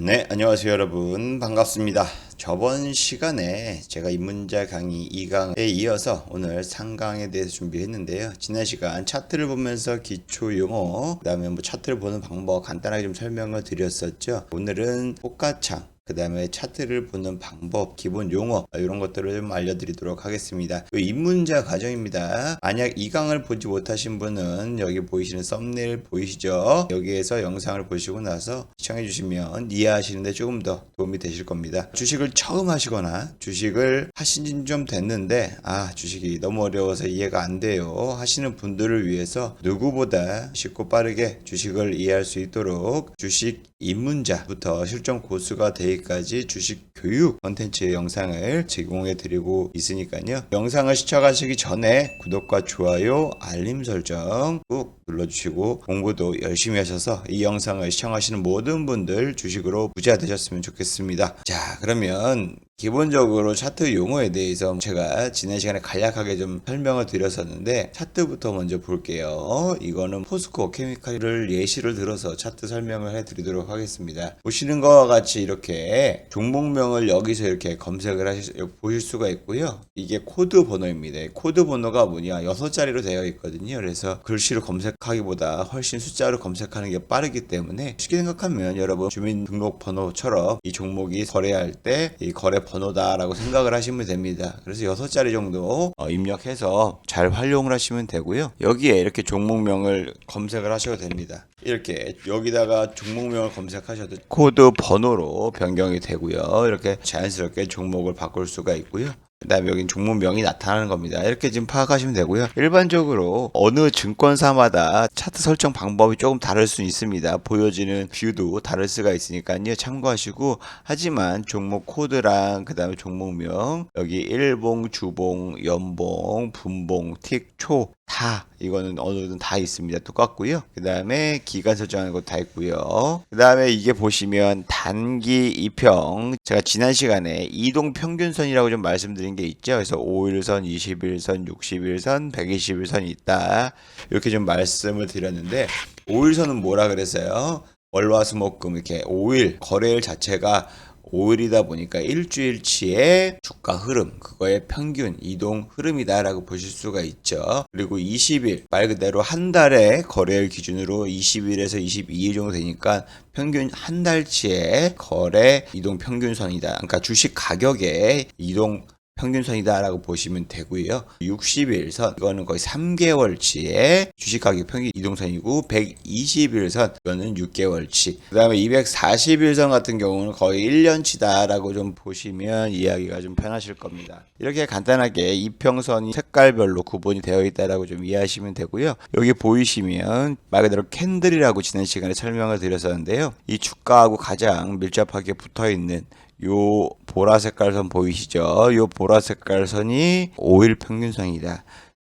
네, 안녕하세요 여러분. 반갑습니다. 저번 시간에 제가 입문자 강의 2강에 이어서 오늘 3강에 대해서 준비했는데요. 지난 시간 차트를 보면서 기초 용어, 그 다음에 차트를 보는 방법 간단하게 좀 설명을 드렸었죠. 오늘은 호가창, 그 다음에 차트를 보는 방법, 기본 용어 이런 것들을 좀 알려드리도록 하겠습니다. 입문자 과정입니다. 만약 2강을 보지 못하신 분은 여기 보이시는 썸네일 보이시죠? 여기에서 영상을 보시고 나서 시청해 주시면 이해하시는데 조금 더 도움이 되실 겁니다. 주식을 처음 하시거나 주식을 하신 지 좀 됐는데 주식이 너무 어려워서 이해가 안 돼요 하시는 분들을 위해서 누구보다 쉽고 빠르게 주식을 이해할 수 있도록 주식 입문자부터 실전 고수가 되기까지 주식 교육 콘텐츠의 영상을 제공해 드리고 있으니까요. 영상을 시청하시기 전에 구독과 좋아요, 알림 설정 꾹 눌러주시고 공부도 열심히 하셔서 이 영상을 시청하시는 모든 분들 주식으로 부자 되셨으면 좋겠습니다. 자, 그러면 기본적으로 차트 용어에 대해서 제가 지난 시간에 간략하게 좀 설명을 드렸었는데 차트부터 먼저 볼게요. 이거는 포스코 케미칼을 예시를 들어서 차트 설명을 해드리도록 하겠습니다. 보시는 것과 같이 이렇게 종목명을 여기서 이렇게 검색을 보실 수가 있고요. 이게 코드 번호입니다. 코드 번호가 뭐냐 6자리로 되어 있거든요. 그래서 글씨로 검색하기보다 훨씬 숫자로 검색하는 게 빠르기 때문에 쉽게 생각하면 여러분 주민등록번호처럼 이 종목이 거래할 때 이 거래 번호다라고 생각을 하시면 됩니다. 그래서 6자리 정도 입력해서 잘 활용을 하시면 되고요. 여기에 이렇게 종목명을 검색을 하셔도 됩니다. 이렇게 여기다가 종목명을 검색하셔도 코드 번호로 변경이 되고요. 이렇게 자연스럽게 종목을 바꿀 수가 있고요. 그 다음에 여긴 종목명이 나타나는 겁니다. 이렇게 지금 파악하시면 되고요. 일반적으로 어느 증권사마다 차트 설정 방법이 조금 다를 수 있습니다. 보여지는 뷰도 다를 수가 있으니까요. 참고하시고 하지만 종목 코드랑 그 다음에 종목명 여기 일봉, 주봉, 연봉, 분봉, 틱, 초 다 이거는 어느든 다 있습니다. 똑같고요. 그 다음에 기간 설정하는 것도 다 있고요. 그 다음에 이게 보시면 단기 이평 제가 지난 시간에 이동 평균선이라고 좀 말씀드린 게 있죠. 그래서 5일선, 20일선, 60일선, 120일선이 있다. 이렇게 좀 말씀을 드렸는데 5일선은 뭐라 그랬어요? 월화수목금 이렇게 5일 거래일 자체가 5일이다 보니까 일주일치의 주가 흐름, 그거의 평균 이동 흐름이다라고 보실 수가 있죠. 그리고 20일, 말 그대로 한 달의 거래일 기준으로 20일에서 22일 정도 되니까 평균 한 달치의 거래 이동 평균선이다. 그러니까 주식 가격의 이동 평균선이다라고 보시면 되고요. 60일선 이거는 거의 3개월치의 주식가격 평균 이동선이고 120일선 이거는 6개월치 그 다음에 240일선 같은 경우는 거의 1년치다라고 좀 보시면 이해하기가 좀 편하실 겁니다. 이렇게 간단하게 이평선이 색깔별로 구분이 되어 있다라고 좀 이해하시면 되고요. 여기 보이시면 말 그대로 캔들이라고 지난 시간에 설명을 드렸었는데요. 이 주가하고 가장 밀접하게 붙어있는 요 보라색깔 선 보이시죠? 요 보라색깔 선이 5일 평균선이다.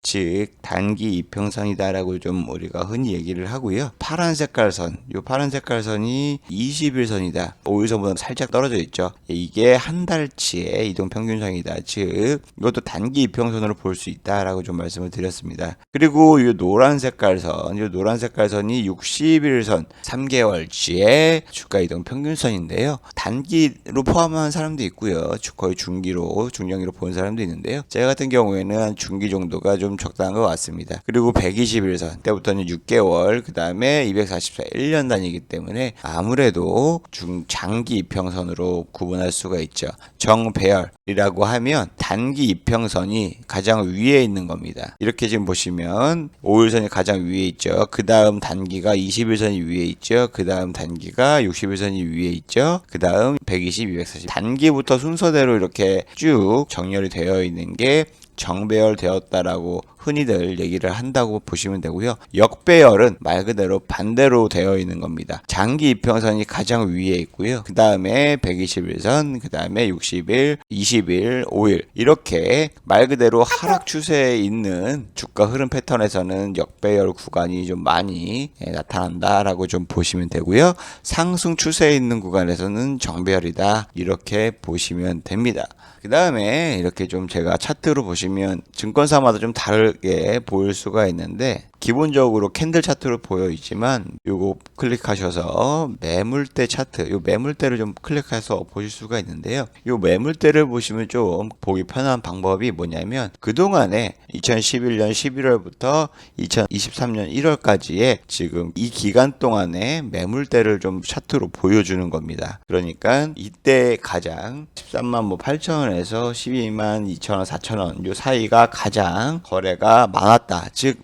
즉 단기 이평선이다라고 좀 우리가 흔히 얘기를 하고요. 파란 색깔 선, 요 파란 색깔 선이 20일선이다. 5일선보다 살짝 떨어져 있죠. 이게 한 달치의 이동 평균선이다. 즉 이것도 단기 이평선으로 볼 수 있다라고 좀 말씀을 드렸습니다. 그리고 요 노란 색깔 선, 요 노란 색깔 선이 60일선, 3개월치의 주가 이동 평균선인데요. 단기로 포함한 사람도 있고요. 거의 중장기로 보는 사람도 있는데요. 제가 같은 경우에는 한 중기 정도가 좀 적당한 것 같습니다. 그리고 120일선 때부터는 6개월 그 다음에 244 1년 단위이기 때문에 아무래도 중장기 이평선으로 구분할 수가 있죠. 정배열이라고 하면 단기 이평선이 가장 위에 있는 겁니다. 이렇게 지금 보시면 5일선이 가장 위에 있죠. 그 다음 단기가 20일선이 위에 있죠. 그 다음 단기가 60일선이 위에 있죠. 그 다음 120, 240 단기부터 순서대로 이렇게 쭉 정렬이 되어 있는 게 정배열 되었다라고 흔히들 얘기를 한다고 보시면 되고요. 역배열은 말 그대로 반대로 되어 있는 겁니다. 장기 이평선이 가장 위에 있고요. 그 다음에 120일선, 그 다음에 60일, 20일, 5일 이렇게 말 그대로 하락 추세에 있는 주가 흐름 패턴에서는 역배열 구간이 좀 많이 나타난다라고 좀 보시면 되고요. 상승 추세에 있는 구간에서는 정배열이다 이렇게 보시면 됩니다. 그 다음에 이렇게 좀 제가 차트로 보시면 증권사마다 좀 다르게 보일 수가 있는데 기본적으로 캔들 차트로 보여 있지만 요거 클릭하셔서 매물대 차트, 요 매물대를 좀 클릭해서 보실 수가 있는데요. 요 매물대를 보시면 좀 보기 편한 방법이 뭐냐면 그동안에 2011년 11월부터 2023년 1월까지의 지금 이 기간 동안에 매물대를 좀 차트로 보여주는 겁니다. 그러니까 이때 가장 13만 8천원에서 12만 2천원, 4천원 요 사이가 가장 거래가 많았다. 즉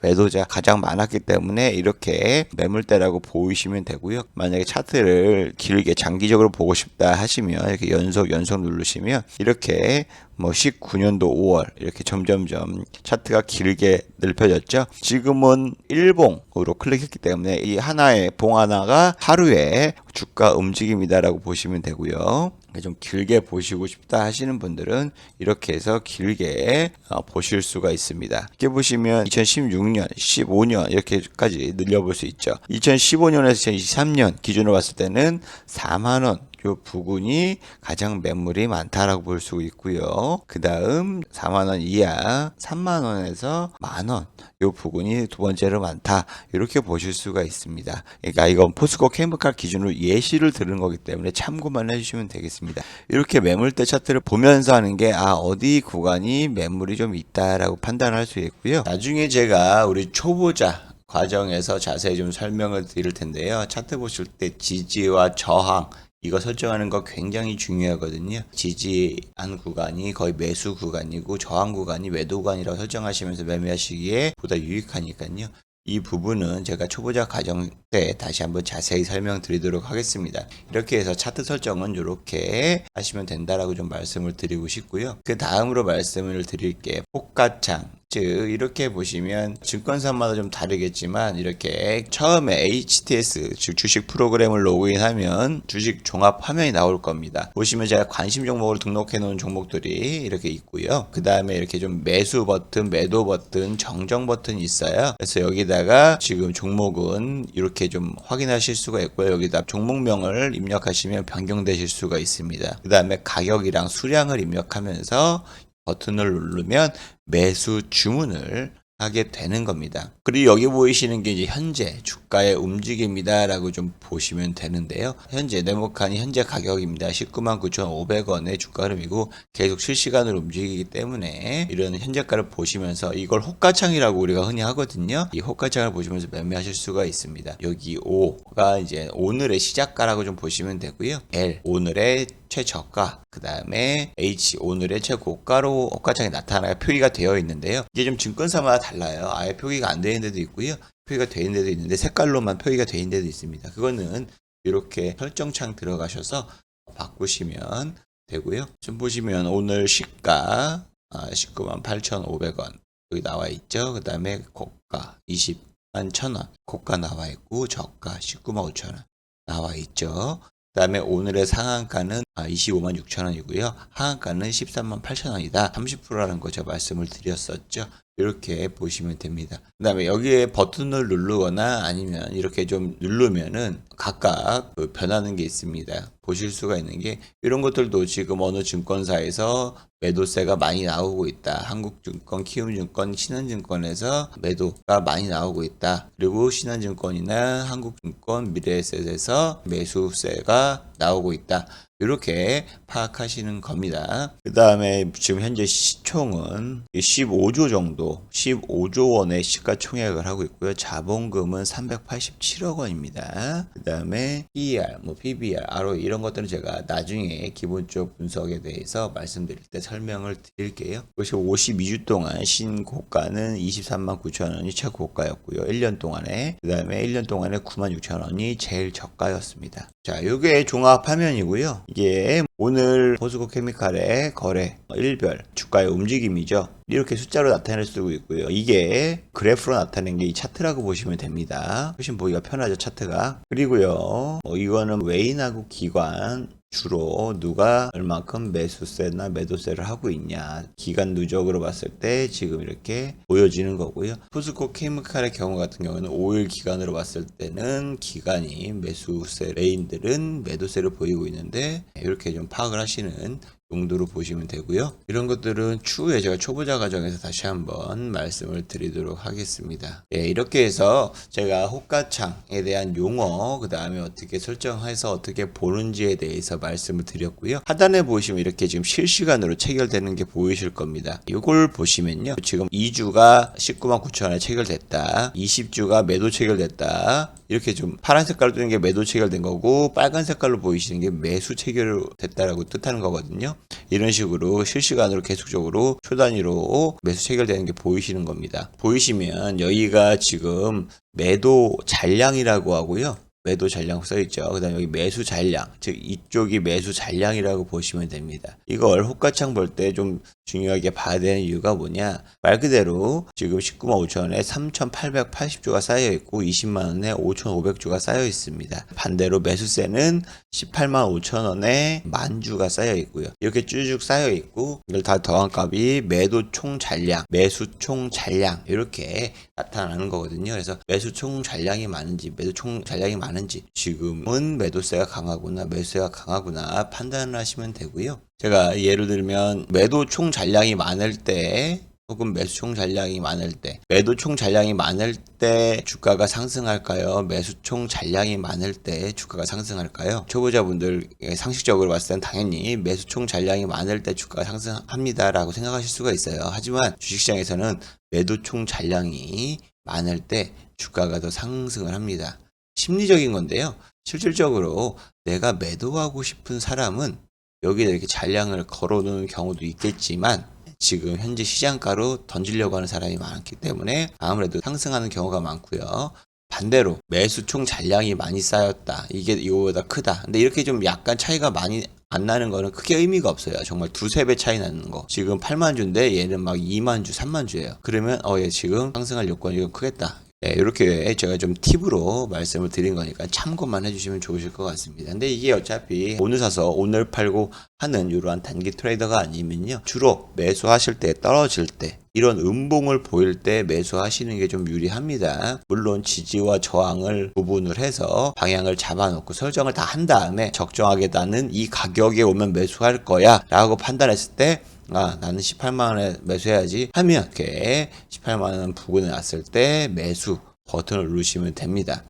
매도자 가장 많았기 때문에 이렇게 매물대라고 보이시면 되고요. 만약에 차트를 길게 장기적으로 보고 싶다 하시면 이렇게 연속 누르시면 이렇게 뭐 19년도 5월 이렇게 점점점 차트가 길게 넓혀졌죠. 지금은 일봉으로 클릭했기 때문에 이 하나의 봉 하나가 하루에 주가 움직임이다라고 보시면 되고요. 좀 길게 보시고 싶다 하시는 분들은 이렇게 해서 길게 보실 수가 있습니다. 이렇게 보시면 2016년, 15년 이렇게까지 늘려볼 수 있죠. 2015년에서 2023년 기준으로 봤을 때는 4만원 요 부근이 가장 매물이 많다라고 볼 수 있고요. 그 다음 4만원 이하 3만원에서 만원 요 부근이 두 번째로 많다 이렇게 보실 수가 있습니다. 그러니까 이건 포스코 케미칼 기준으로 예시를 들은 거기 때문에 참고만 해주시면 되겠습니다. 이렇게 매물대 차트를 보면서 하는 게 어디 구간이 매물이 좀 있다라고 판단할 수 있고요. 나중에 제가 우리 초보자 과정에서 자세히 좀 설명을 드릴 텐데요. 차트 보실 때 지지와 저항 이거 설정하는 거 굉장히 중요하거든요. 지지한 구간이 거의 매수 구간이고 저항 구간이 매도 구간이라고 설정하시면서 매매하시기에 보다 유익하니까요. 이 부분은 제가 초보자 과정 때 다시 한번 자세히 설명드리도록 하겠습니다. 이렇게 해서 차트 설정은 이렇게 하시면 된다라고 좀 말씀을 드리고 싶고요. 그 다음으로 말씀을 드릴게 호가창. 즉 이렇게 보시면 증권사마다 좀 다르겠지만 이렇게 처음에 HTS 즉 주식 프로그램을 로그인하면 주식 종합 화면이 나올 겁니다. 보시면 제가 관심 종목을 등록해 놓은 종목들이 이렇게 있고요. 그 다음에 이렇게 좀 매수 버튼, 매도 버튼, 정정 버튼이 있어요. 그래서 여기다가 지금 종목은 이렇게 좀 확인하실 수가 있고요. 여기다 종목명을 입력하시면 변경되실 수가 있습니다. 그 다음에 가격이랑 수량을 입력하면서 버튼을 누르면 매수 주문을 하게 되는 겁니다. 그리고 여기 보이시는 게 이제 현재 주가의 움직임이다라고 좀 보시면 되는데요. 현재 네모칸이 현재 가격입니다. 19만 9,500원의 주가 흐름이고 계속 실시간으로 움직이기 때문에 이런 현재가를 보시면서 이걸 호가창이라고 우리가 흔히 하거든요. 이 호가창을 보시면서 매매하실 수가 있습니다. 여기 O가 이제 오늘의 시작가라고 좀 보시면 되고요. L 오늘의 최저가, 그 다음에 H 오늘의 최고가로 호가창이 나타나가 표기가 되어 있는데요. 이게 좀 증권사마다 달라요. 아예 표기가 안 되는 데도 있고요. 표기가 되어 있는 데도 있는데 색깔로만 표기가 되어 있는 데도 있습니다. 그거는 이렇게 설정창 들어가셔서 바꾸시면 되고요. 지금 보시면 오늘 시가 19만 8,500원 여기 나와 있죠. 그 다음에 고가 20만 1,000원 고가 나와 있고 저가 19만 5천원 나와 있죠. 그 다음에 오늘의 상한가는 25만 6천원이고요. 하한가는 13만 8천원이다. 30%라는 거 제가 말씀을 드렸었죠. 이렇게 보시면 됩니다. 그 다음에 여기에 버튼을 누르거나 아니면 이렇게 좀 누르면은 각각 변하는 게 있습니다. 보실 수가 있는 게 이런 것들도 지금 어느 증권사에서 매도세가 많이 나오고 있다. 한국증권, 키움증권, 신한증권에서 매도가 많이 나오고 있다. 그리고 신한증권이나 한국증권, 미래에셋에서 매수세가 나오고 있다. 이렇게 파악하시는 겁니다. 그 다음에 지금 현재 시총은 15조 정도, 15조 원의 시가총액을 하고 있고요. 자본금은 387억 원입니다. 그 다음에 PER, PBR, ROE 이런 것들은 제가 나중에 기본적 분석에 대해서 말씀드릴 때 설명을 드릴게요. 그것이 52주 동안 신고가는 23만 9천 원이 최고가였고요. 1년 동안에. 그 다음에 1년 동안에 9만 6천 원이 제일 저가였습니다. 자, 이게 종합 화면이고요. 이게 오늘 포스코 케미칼의 거래, 일별, 주가의 움직임이죠. 이렇게 숫자로 나타낼 수 있고요. 이게 그래프로 나타낸 게 이 차트라고 보시면 됩니다. 훨씬 보기가 편하죠, 차트가. 그리고요, 이거는 외인하고 기관, 주로 누가 얼만큼 매수세나 매도세를 하고 있냐 기간 누적으로 봤을 때 지금 이렇게 보여지는 거고요. 포스코 케미칼의 경우 같은 경우는 5일 기간으로 봤을 때는 기간이 매수세 레인들은 매도세를 보이고 있는데 이렇게 좀 파악을 하시는 용도로 보시면 되고요. 이런 것들은 추후에 제가 초보자 과정에서 다시 한번 말씀을 드리도록 하겠습니다. 예, 이렇게 해서 제가 호가창에 대한 용어, 그 다음에 어떻게 설정해서 어떻게 보는지에 대해서 말씀을 드렸고요. 하단에 보시면 이렇게 지금 실시간으로 체결되는 게 보이실 겁니다. 이걸 보시면요. 지금 2주가 19만 9천 원에 체결됐다. 20주가 매도 체결됐다. 이렇게 좀 파란 색깔로 뜨는 게 매도 체결된 거고, 빨간 색깔로 보이시는 게 매수 체결됐다라고 뜻하는 거거든요. 이런 식으로 실시간으로 계속적으로 초 단위로 매수 체결되는 게 보이시는 겁니다. 보이시면 여기가 지금 매도 잔량이라고 하고요. 매도 잔량 써있죠. 그 다음에 여기 매수 잔량, 즉 이쪽이 매수 잔량이라고 보시면 됩니다. 이걸 호가창 볼 때 좀 중요하게 봐야 되는 이유가 뭐냐, 말 그대로 지금 19만 5천 원에 3,880주가 쌓여있고 20만 원에 5,500주가 쌓여 있습니다. 반대로 매수세는 18만 5천 원에 10,000주가 쌓여 있고요. 이렇게 쭉쭉 쌓여 있고, 이걸 다 더한 값이 매도 총 잔량, 매수 총 잔량 이렇게 나타나는 거거든요. 그래서 매수 총 잔량이 많은지 매도 총 잔량이 많은지, 지금은 매도세가 강하구나 매수세가 강하구나 판단을 하시면 되고요. 제가 예를 들면 매도 총 잔량이 많을 때 혹은 매수 총 잔량이 많을 때, 매도 총 잔량이 많을 때 주가가 상승할까요? 매수 총 잔량이 많을 때 주가가 상승할까요? 초보자분들 상식적으로 봤을 땐 당연히 매수 총 잔량이 많을 때 주가가 상승합니다라고 생각하실 수가 있어요. 하지만 주식시장에서는 매도 총 잔량이 많을 때 주가가 더 상승을 합니다. 심리적인 건데요. 실질적으로 내가 매도하고 싶은 사람은 여기에 이렇게 잔량을 걸어놓는 경우도 있겠지만, 지금 현재 시장가로 던지려고 하는 사람이 많기 때문에 아무래도 상승하는 경우가 많고요. 반대로 매수 총 잔량이 많이 쌓였다, 이게 이거보다 크다, 근데 이렇게 좀 약간 차이가 많이 안 나는 거는 크게 의미가 없어요. 정말 두세 배 차이 나는 거. 지금 8만 주인데 얘는 막 2만 주, 3만 주예요. 그러면 얘 지금 상승할 요건이 좀 크겠다. 네, 이렇게 제가 좀 팁으로 말씀을 드린 거니까 참고만 해주시면 좋으실 것 같습니다. 근데 이게 어차피 오늘 사서 오늘 팔고 하는 이러한 단기 트레이더가 아니면요, 주로 매수하실 때, 떨어질 때, 이런 음봉을 보일 때 매수하시는 게 좀 유리합니다. 물론 지지와 저항을 구분을 해서 방향을 잡아놓고 설정을 다 한 다음에 적정하게 나는 이 가격에 오면 매수할 거야 라고 판단했을 때, 나는 18만 원에 매수해야지 하면 이렇게 18만 원 부근에 왔을 때 매수 버튼을 누르시면 됩니다.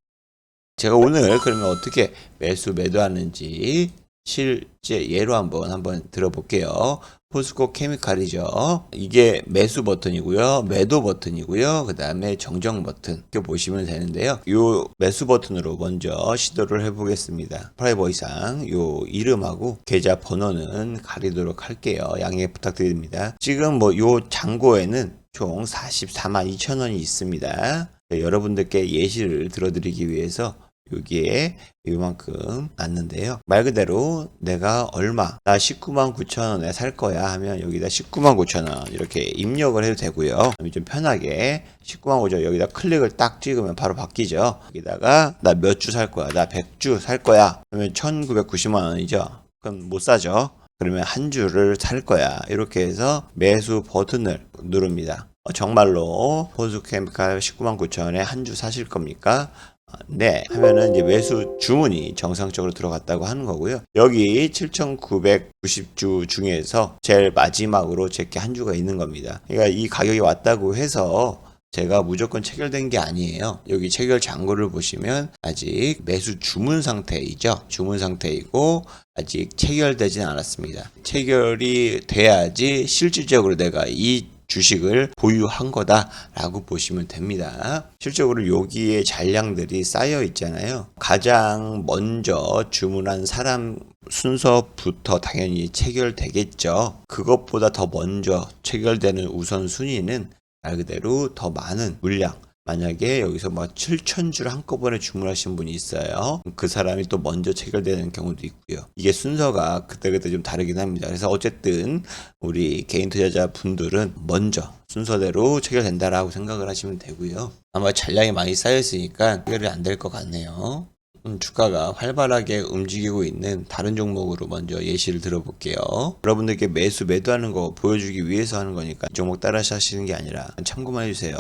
제가 오늘 그러면 어떻게 매도하는지 실제 예로 한번 들어볼게요. 포스코 케미칼이죠. 이게 매수 버튼이고요, 매도 버튼이고요, 그 다음에 정정 버튼 이렇게 보시면 되는데요. 요 매수 버튼으로 먼저 시도를 해보겠습니다. 프라이버이상 요 이름하고 계좌 번호는 가리도록 할게요. 양해 부탁드립니다. 지금 요 잔고에는 총 44만 2천 원이 있습니다. 여러분들께 예시를 들어드리기 위해서 여기에 이만큼 났는데요. 말 그대로 내가 얼마, 나 19만 9천 원에 살 거야 하면 여기다 19만 9천 원 이렇게 입력을 해도 되고요. 좀 편하게 19만 9천 원 여기다 클릭을 딱 찍으면 바로 바뀌죠. 여기다가 나 몇 주 살 거야, 나 100주 살 거야 그러면 1990만 원이죠. 그럼 못 사죠. 그러면 한 주를 살 거야. 이렇게 해서 매수 버튼을 누릅니다. 정말로 포스코케미칼 19만 9천 원에 한 주 사실 겁니까? 네 하면은 이제 매수 주문이 정상적으로 들어갔다고 하는 거고요. 여기 7,990주 중에서 제일 마지막으로 제게 한 주가 있는 겁니다. 그러니까 이 가격이 왔다고 해서 제가 무조건 체결된 게 아니에요. 여기 체결 잔고를 보시면 아직 매수 주문 상태이죠. 주문 상태이고 아직 체결되진 않았습니다. 체결이 돼야지 실질적으로 내가 이 주식을 보유한 거다라고 보시면 됩니다. 실적으로 여기에 잔량들이 쌓여 있잖아요. 가장 먼저 주문한 사람 순서부터 당연히 체결되겠죠. 그것보다 더 먼저 체결되는 우선순위는 말 그대로 더 많은 물량, 만약에 여기서 7,000주를 한꺼번에 주문하신 분이 있어요. 그 사람이 또 먼저 체결되는 경우도 있고요. 이게 순서가 그때그때 좀 다르긴 합니다. 그래서 어쨌든 우리 개인 투자자 분들은 먼저 순서대로 체결된다라고 생각을 하시면 되고요. 아마 잔량이 많이 쌓였으니까 체결이 안 될 것 같네요. 주가가 활발하게 움직이고 있는 다른 종목으로 먼저 예시를 들어볼게요. 여러분들께 매도하는 거 보여주기 위해서 하는 거니까 이 종목 따라서 하시는 게 아니라 참고만 해주세요.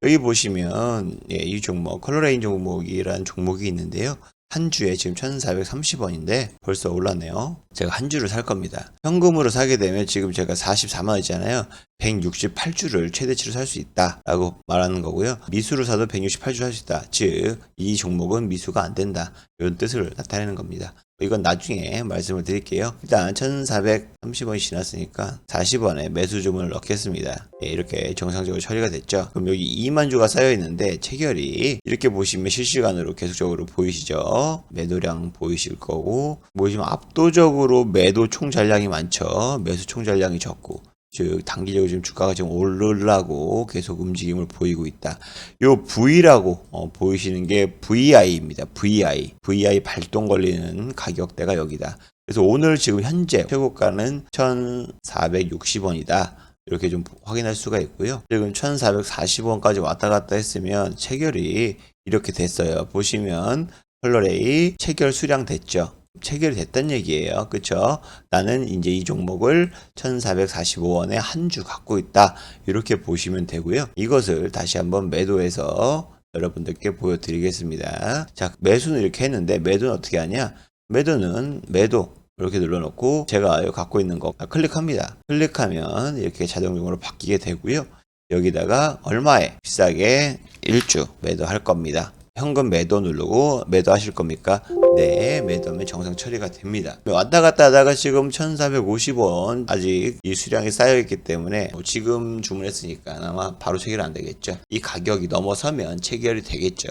여기 보시면 이 종목 컬러레인 종목이라는 종목이 있는데요. 한 주에 지금 1430원인데 벌써 올랐네요. 제가 한 주를 살 겁니다. 현금으로 사게 되면 지금 제가 44만 원이잖아요. 168주를 최대치로 살 수 있다 라고 말하는 거고요. 미수로 사도 168주 살 수 있다. 즉 이 종목은 미수가 안 된다, 이런 뜻을 나타내는 겁니다. 이건 나중에 말씀을 드릴게요. 일단 1430원이 지났으니까 40원에 매수 주문을 넣겠습니다. 예, 이렇게 정상적으로 처리가 됐죠. 그럼 여기 2만 주가 쌓여 있는데 체결이 이렇게 보시면 실시간으로 계속적으로 보이시죠. 매도량 보이실 거고, 보시면 압도적으로 매도 총잔량이 많죠. 매수 총잔량이 적고, 즉 단기적으로 지금 주가가 지금 오르려고 계속 움직임을 보이고 있다. 요 V라고 보이시는 게 VI입니다. VI 발동 걸리는 가격대가 여기다. 그래서 오늘 지금 현재 최고가는 1460원이다. 이렇게 좀 확인할 수가 있고요. 지금 1440원까지 왔다 갔다 했으면 체결이 이렇게 됐어요. 보시면 컬러레이 체결 수량 됐죠. 체결이 됐단 얘기예요. 그쵸? 나는 이제 이 종목을 1445원에 한 주 갖고 있다. 이렇게 보시면 되고요. 이것을 다시 한번 매도해서 여러분들께 보여드리겠습니다. 자, 매수는 이렇게 했는데 매도는 어떻게 하냐? 매도는 매도 이렇게 눌러놓고 제가 갖고 있는 거 클릭합니다. 클릭하면 이렇게 자동적으로 바뀌게 되고요. 여기다가 얼마에 비싸게 1주 매도할 겁니다. 현금 매도 누르고 매도하실 겁니까? 네, 매도하면 정상 처리가 됩니다. 왔다 갔다 하다가 지금 1450원 아직 이 수량이 쌓여있기 때문에 지금 주문했으니까 아마 바로 체결 안 되겠죠. 이 가격이 넘어서면 체결이 되겠죠.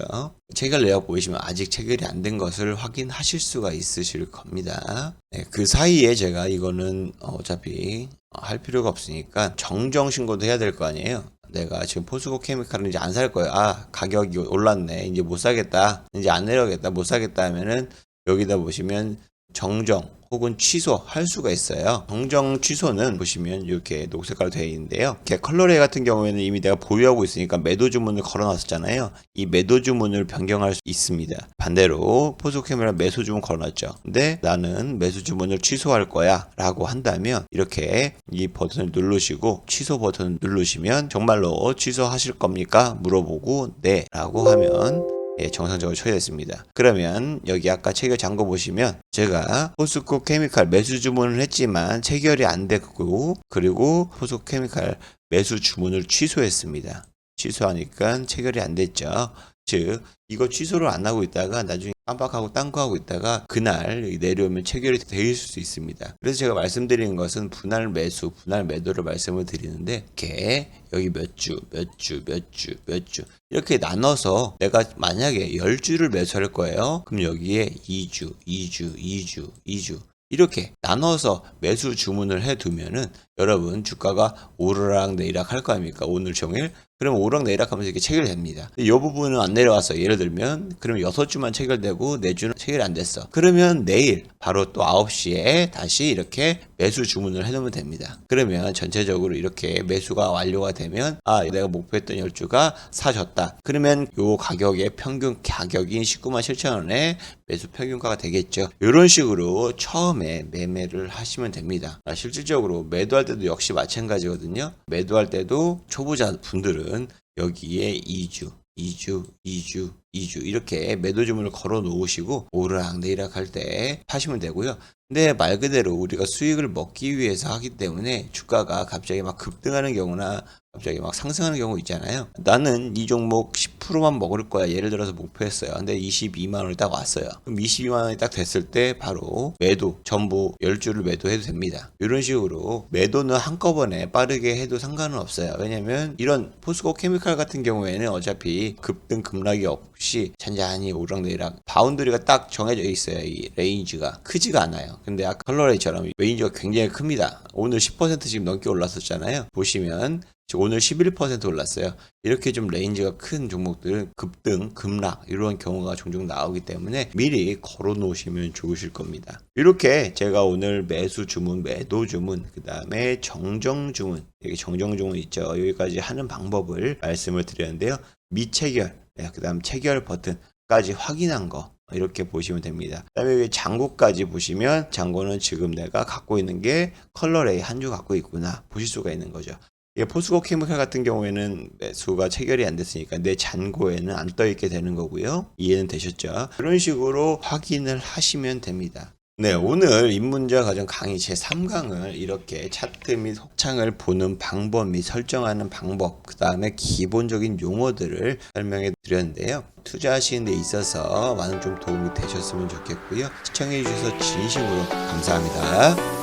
체결 내역 보시면 아직 체결이 안 된 것을 확인하실 수가 있으실 겁니다. 네, 그 사이에 제가 이거는 어차피 할 필요가 없으니까 정정 신고도 해야 될 거 아니에요. 내가 지금 포스코 케미칼은 이제 안 살 거예요. 아, 가격이 올랐네. 이제 못 사겠다. 이제 안 내려가겠다. 못 사겠다 하면은 여기다 보시면 정정 혹은 취소할 수가 있어요. 정정 취소는 보시면 이렇게 녹색깔로 되어 있는데요. 이렇게 컬러레이 같은 경우에는 이미 내가 보유하고 있으니까 매도 주문을 걸어놨었잖아요. 이 매도 주문을 변경할 수 있습니다. 반대로 포스코케미칼 매수 주문 걸어놨죠. 근데 나는 매수 주문을 취소할 거야 라고 한다면 이렇게 이 버튼을 누르시고 취소 버튼을 누르시면 정말로 취소하실 겁니까? 물어보고 네 라고 하면 예, 정상적으로 처리됐습니다. 그러면 여기 아까 체결 잔고 보시면 제가 포스코 케미칼 매수 주문을 했지만 체결이 안 됐고, 그리고 포스코 케미칼 매수 주문을 취소했습니다. 취소하니까 체결이 안 됐죠. 즉 이거 취소를 안 하고 있다가 나중에 깜빡하고 딴 거 하고 있다가 그날 내려오면 체결이 될 수 있습니다. 그래서 제가 말씀드리는 것은 분할 매수, 분할 매도를 말씀을 드리는데 이렇게 여기 몇 주 이렇게 나눠서 내가 만약에 10주를 매수할 거예요. 그럼 여기에 2주 이렇게 나눠서 매수 주문을 해두면은 여러분 주가가 오르락 내리락 할 거 아닙니까? 오늘 종일. 그럼 오르락 내리락 하면서 이렇게 체결됩니다. 이 부분은 안 내려왔어. 예를 들면 그럼 6주만 체결되고 4주는 체결이 안 됐어. 그러면 내일 바로 또 9시에 다시 이렇게 매수 주문을 해놓으면 됩니다. 그러면 전체적으로 이렇게 매수가 완료가 되면 아, 내가 목표했던 10주가 사졌다. 그러면 요 가격의 평균 가격인 19만 7천 원에 매수 평균가가 되겠죠. 이런 식으로 처음에 매매를 하시면 됩니다. 실질적으로 매도할 때도 역시 마찬가지거든요. 매도할 때도 초보자 분들은 여기에 2주 이렇게 매도 주문을 걸어 놓으시고 오르락 내리락 할 때 파시면 되고요. 근데 말 그대로 우리가 수익을 먹기 위해서 하기 때문에 주가가 갑자기 막 급등하는 경우나 갑자기 막 상승하는 경우 있잖아요. 나는 이 종목 10%만 먹을 거야. 예를 들어서 목표했어요. 근데 22만 원이 딱 왔어요. 그럼 22만 원이 딱 됐을 때 바로 매도, 전부 10주를 매도해도 됩니다. 이런 식으로 매도는 한꺼번에 빠르게 해도 상관은 없어요. 왜냐면 이런 포스코 케미칼 같은 경우에는 어차피 급등 급락이 없이 잔잔히 오르락내리락 바운더리가 딱 정해져 있어요. 이 레인지가 크지가 않아요. 근데 아까 컬러레이처럼 레인지가 굉장히 큽니다. 오늘 10% 지금 넘게 올랐었잖아요. 보시면 오늘 11% 올랐어요. 이렇게 좀 레인지가 큰 종목들은 급등, 급락 이런 경우가 종종 나오기 때문에 미리 걸어 놓으시면 좋으실 겁니다. 이렇게 제가 오늘 매수 주문, 매도 주문, 그 다음에 정정 주문, 여기 정정 주문 있죠. 여기까지 하는 방법을 말씀을 드렸는데요. 미체결, 그 다음 체결 버튼까지 확인한 거 이렇게 보시면 됩니다. 그 다음에 여기 잔고까지 보시면 잔고는 지금 내가 갖고 있는 게 컬러레이 한 주 갖고 있구나 보실 수가 있는 거죠. 포스코 케미칼 같은 경우에는 매수가 체결이 안 됐으니까 내 잔고에는 안 떠 있게 되는 거고요. 이해는 되셨죠? 그런 식으로 확인을 하시면 됩니다. 네, 오늘 입문자 과정 강의 제3강을 이렇게 차트 및 속창을 보는 방법 및 설정하는 방법, 그 다음에 기본적인 용어들을 설명해 드렸는데요. 투자하시는 데 있어서 많은 좀 도움이 되셨으면 좋겠고요. 시청해 주셔서 진심으로 감사합니다.